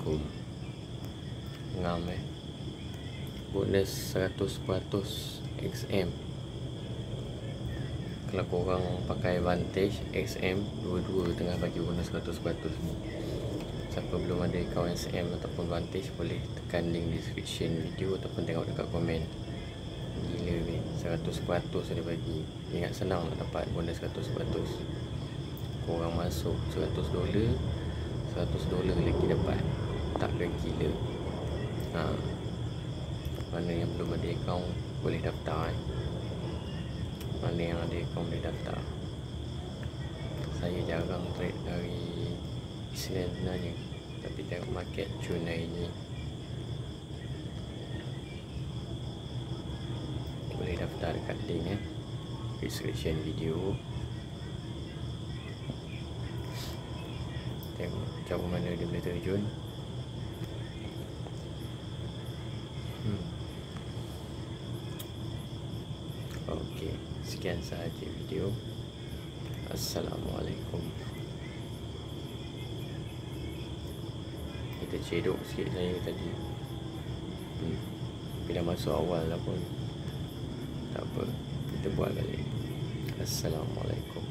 Assalamualaikum. Ngam bonus 100% XM. Kalau korang pakai Vantage XM, dua-dua tengah bagi bonus 100% ni. Siapa belum ada akaun XM ataupun Vantage, boleh tekan link description video ataupun tengok dekat komen. Gila weh, 100% dia bagi. Ingat senang nak dapat bonus 100%. Korang masuk $100, $100 lagi dapat. Tak ke gila? Mana yang belum ada akaun boleh daftar Mana yang ada akaun boleh daftar. Saya jarang trade hari Isnin sebenarnya, tapi tengok market Jun hari ni. Boleh daftar dekat link description video. Tengok jauh mana dia boleh terjun. Okey, sekian sahaja video. Assalamualaikum. Kita cedok sikit saya tadi. Bila masuk awal lah pun tak apa, kita buat balik. Assalamualaikum.